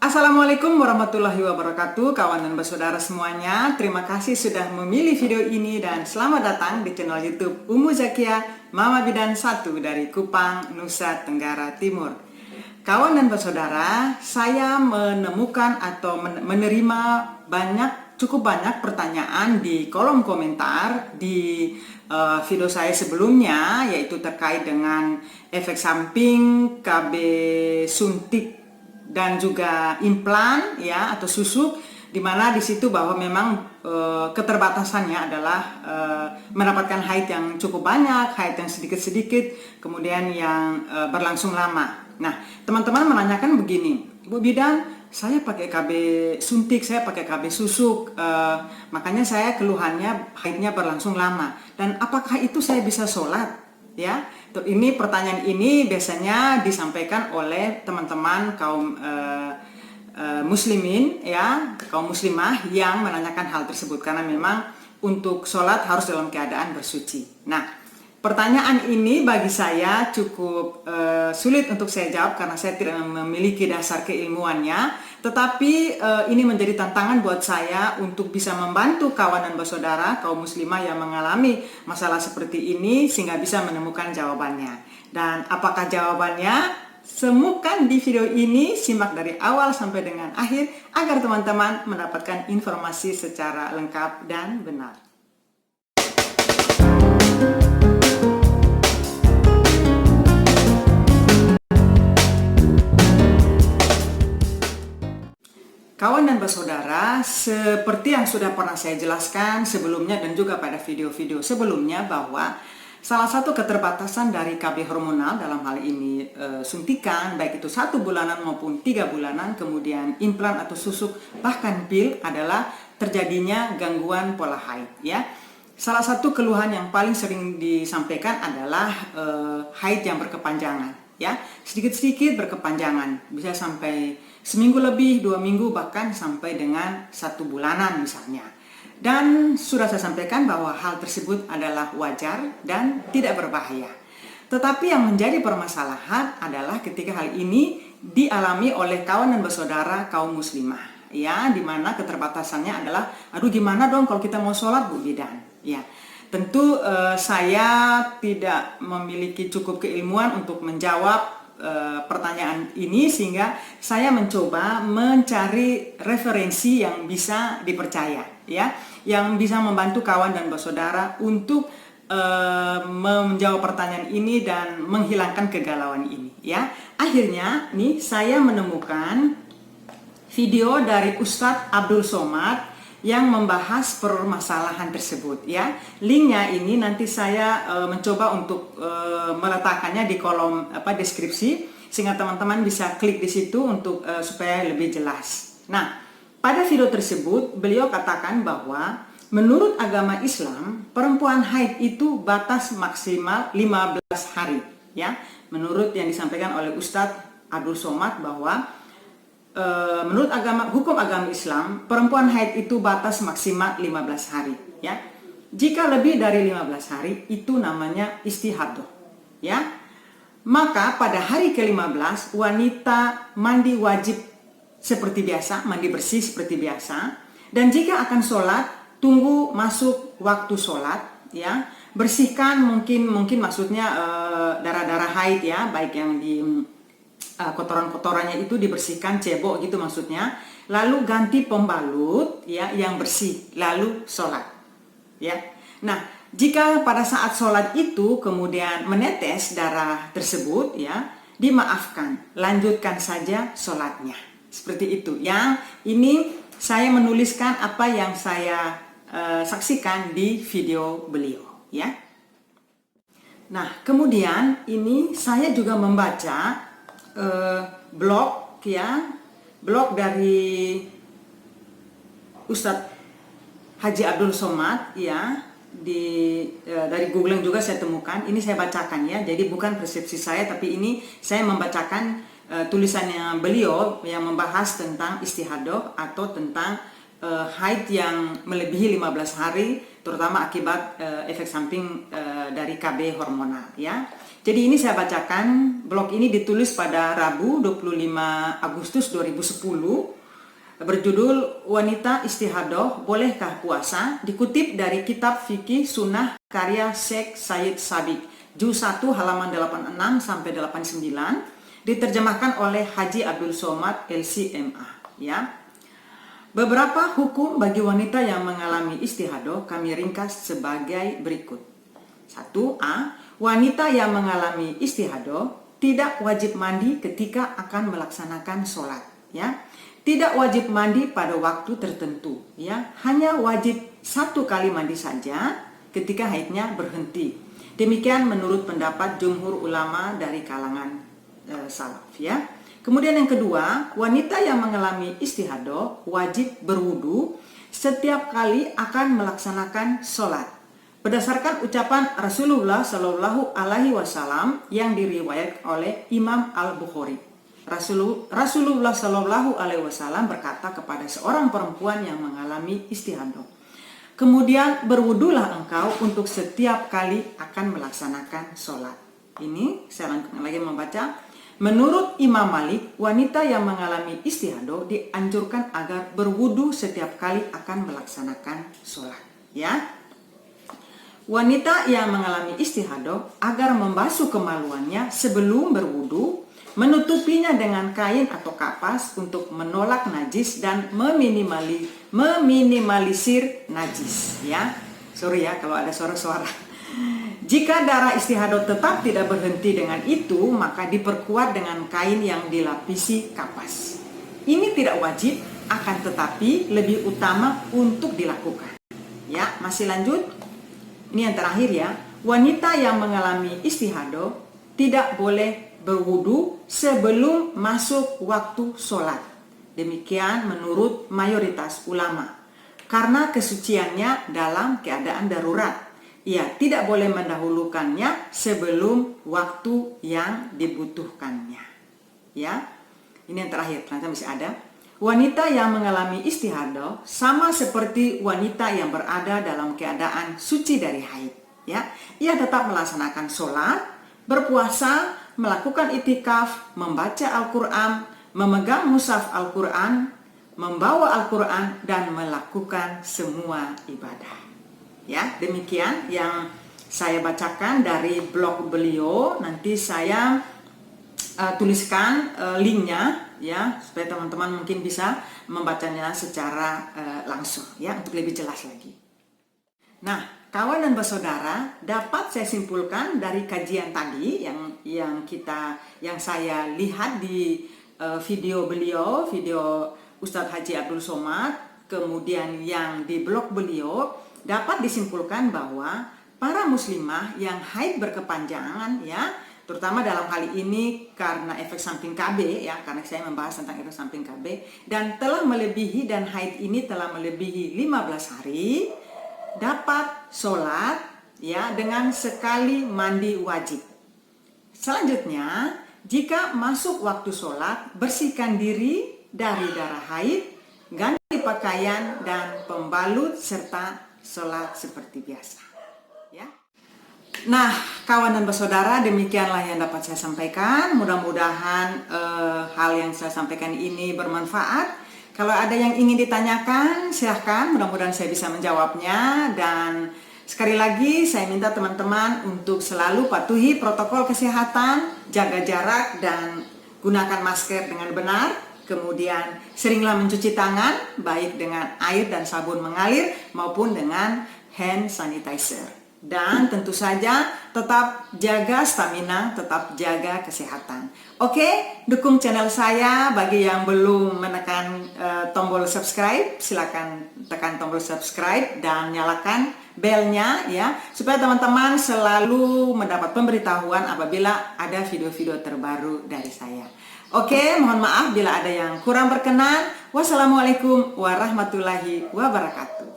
Assalamualaikum warahmatullahi wabarakatuh, kawan dan bersaudara semuanya. Terima kasih sudah memilih video ini dan selamat datang di channel YouTube Umu Zakia Mama Bidan 1 dari Kupang, Nusa Tenggara Timur. Kawan dan bersaudara, saya menemukan atau menerima cukup banyak pertanyaan di kolom komentar di video saya sebelumnya, yaitu terkait dengan efek samping KB suntik dan juga implan ya atau susuk, di mana di situ bahwa memang keterbatasannya adalah mendapatkan haid yang cukup banyak, haid yang sedikit-sedikit, kemudian yang berlangsung lama. Nah, teman-teman menanyakan begini, Bu Bidan, saya pakai KB suntik, saya pakai KB susuk, makanya saya keluhannya haidnya berlangsung lama, dan apakah itu saya bisa sholat? Ya, ini pertanyaan ini biasanya disampaikan oleh teman-teman kaum muslimin ya, kaum muslimah yang menanyakan hal tersebut karena memang untuk sholat harus dalam keadaan bersuci. Nah, pertanyaan ini bagi saya cukup sulit untuk saya jawab karena saya tidak memiliki dasar keilmuannya. Tetapi ini menjadi tantangan buat saya untuk bisa membantu kawan dan bersaudara kaum muslimah yang mengalami masalah seperti ini sehingga bisa menemukan jawabannya. Dan apakah jawabannya? Semukan di video ini, simak dari awal sampai dengan akhir agar teman-teman mendapatkan informasi secara lengkap dan benar. Kawan dan bersaudara, seperti yang sudah pernah saya jelaskan sebelumnya dan juga pada video-video sebelumnya, bahwa salah satu keterbatasan dari KB hormonal dalam hal ini suntikan, baik itu 1 bulanan maupun 3 bulanan, kemudian implan atau susuk, bahkan pil, adalah terjadinya gangguan pola haid ya. Salah satu keluhan yang paling sering disampaikan adalah haid yang berkepanjangan ya, sedikit-sedikit berkepanjangan, bisa sampai seminggu lebih, 2 minggu, bahkan sampai dengan 1 bulanan misalnya. Dan sudah saya sampaikan bahwa hal tersebut adalah wajar dan tidak berbahaya. Tetapi yang menjadi permasalahan adalah ketika hal ini dialami oleh kawan dan bersaudara kaum muslimah ya, dimana keterbatasannya adalah, aduh gimana dong kalau kita mau sholat Bu Bidan ya. Tentu saya tidak memiliki cukup keilmuan untuk menjawab pertanyaan ini, sehingga saya mencoba mencari referensi yang bisa dipercaya ya, yang bisa membantu kawan dan bersaudara untuk menjawab pertanyaan ini dan menghilangkan kegalauan ini ya. Akhirnya nih saya menemukan video dari Ustadz Abdul Somad yang membahas permasalahan tersebut ya. Linknya ini nanti saya mencoba untuk meletakkannya di kolom deskripsi sehingga teman-teman bisa klik di situ untuk supaya lebih jelas. Nah, pada video tersebut beliau katakan bahwa menurut agama Islam perempuan haid itu batas maksimal 15 hari ya. Menurut yang disampaikan oleh Ustadz Abdul Somad bahwa menurut hukum agama Islam, perempuan haid itu batas maksimal 15 hari ya. Jika lebih dari 15 hari itu namanya istihadah ya. Maka pada hari ke-15 wanita mandi wajib seperti biasa, mandi bersih seperti biasa, dan jika akan sholat tunggu masuk waktu sholat ya. Bersihkan mungkin maksudnya darah-darah haid ya, baik yang di kotoran-kotorannya itu dibersihkan, cebok gitu maksudnya, lalu ganti pembalut ya yang bersih, lalu sholat ya. Nah, jika pada saat sholat itu kemudian menetes darah tersebut ya, dimaafkan, lanjutkan saja sholatnya, seperti itu. Yang ini saya menuliskan apa yang saya saksikan di video beliau ya. Nah, kemudian ini saya juga membaca blog dari Ustadz Haji Abdul Somad ya, dari googling juga saya temukan. Ini saya bacakan ya, jadi bukan persepsi saya, tapi ini saya membacakan tulisannya beliau yang membahas tentang istihadah atau tentang haid yang melebihi 15 hari, terutama akibat efek samping dari KB hormonal ya. Jadi ini saya bacakan, blog ini ditulis pada Rabu 25 Agustus 2010, berjudul Wanita Istihadah Bolehkah Puasa, dikutip dari kitab Fikih Sunnah karya Syekh Said Sabiq, juz 1 halaman 86 sampai 89, diterjemahkan oleh Haji Abdul Somad LCMA, ya. Beberapa hukum bagi wanita yang mengalami istihadah kami ringkas sebagai berikut. 1a. Wanita yang mengalami istihadah tidak wajib mandi ketika akan melaksanakan sholat, ya. Tidak wajib mandi pada waktu tertentu, ya. Hanya wajib 1 kali mandi saja ketika haidnya berhenti. Demikian menurut pendapat jumhur ulama dari kalangan salaf, ya. Kemudian yang kedua, wanita yang mengalami istihadah wajib berwudu setiap kali akan melaksanakan sholat, berdasarkan ucapan Rasulullah Shallallahu Alaihi Wasallam yang diriwayatkan oleh Imam Al-Bukhari. Rasulullah Shallallahu Alaihi Wasallam berkata kepada seorang perempuan yang mengalami istihadah, kemudian berwudulah engkau untuk setiap kali akan melaksanakan sholat. Ini saya lanjutkan lagi membaca. Menurut Imam Malik, wanita yang mengalami istihadah dianjurkan agar berwudu setiap kali akan melaksanakan sholat, ya. Wanita yang mengalami istihadah agar membasuh kemaluannya sebelum berwudu, menutupinya dengan kain atau kapas untuk menolak najis dan meminimalisir najis, ya. Sorry ya kalau ada suara-suara. Jika darah istihadah tetap tidak berhenti dengan itu, maka diperkuat dengan kain yang dilapisi kapas. Ini tidak wajib, akan tetapi lebih utama untuk dilakukan. Ya, masih lanjut. Ini yang terakhir ya. Wanita yang mengalami istihadah tidak boleh berwudu sebelum masuk waktu sholat. Demikian menurut mayoritas ulama. Karena kesuciannya dalam keadaan darurat. Ia tidak boleh mendahulukannya sebelum waktu yang dibutuhkannya. Ya, ini yang terakhir, ternyata masih ada. Wanita yang mengalami istihadah sama seperti wanita yang berada dalam keadaan suci dari haid. Ya, ia tetap melaksanakan sholat, berpuasa, melakukan itikaf, membaca Al-Quran, memegang mushaf Al-Quran, membawa Al-Quran, dan melakukan semua ibadah. Ya, demikian yang saya bacakan dari blog beliau. Nanti saya tuliskan linknya ya, supaya teman-teman mungkin bisa membacanya secara langsung ya, untuk lebih jelas lagi. Nah, kawan dan bersaudara, dapat saya simpulkan dari kajian tadi yang saya lihat di video beliau, video Ustadz Haji Abdul Somad, kemudian yang di blog beliau, dapat disimpulkan bahwa para muslimah yang haid berkepanjangan ya, terutama dalam hal ini karena efek samping KB ya, karena saya membahas tentang efek samping KB, dan telah melebihi, dan haid ini telah melebihi 15 hari, dapat sholat ya dengan sekali mandi wajib. Selanjutnya, jika masuk waktu sholat, bersihkan diri dari darah haid, ganti pakaian dan pembalut, serta sholat seperti biasa ya. Nah, kawan dan bersaudara, demikianlah yang dapat saya sampaikan. Mudah-mudahan hal yang saya sampaikan ini bermanfaat. Kalau ada yang ingin ditanyakan, silahkan, mudah-mudahan saya bisa menjawabnya. Dan sekali lagi saya minta teman-teman untuk selalu patuhi protokol kesehatan, jaga jarak, dan gunakan masker dengan benar. Kemudian seringlah mencuci tangan, baik dengan air dan sabun mengalir maupun dengan hand sanitizer. Dan tentu saja tetap jaga stamina, tetap jaga kesehatan. Oke, dukung channel saya. Bagi yang belum menekan tombol subscribe, silakan tekan tombol subscribe dan nyalakan belnya ya, supaya teman-teman selalu mendapat pemberitahuan apabila ada video-video terbaru dari saya. Oke, mohon maaf bila ada yang kurang berkenan. Wassalamualaikum warahmatullahi wabarakatuh.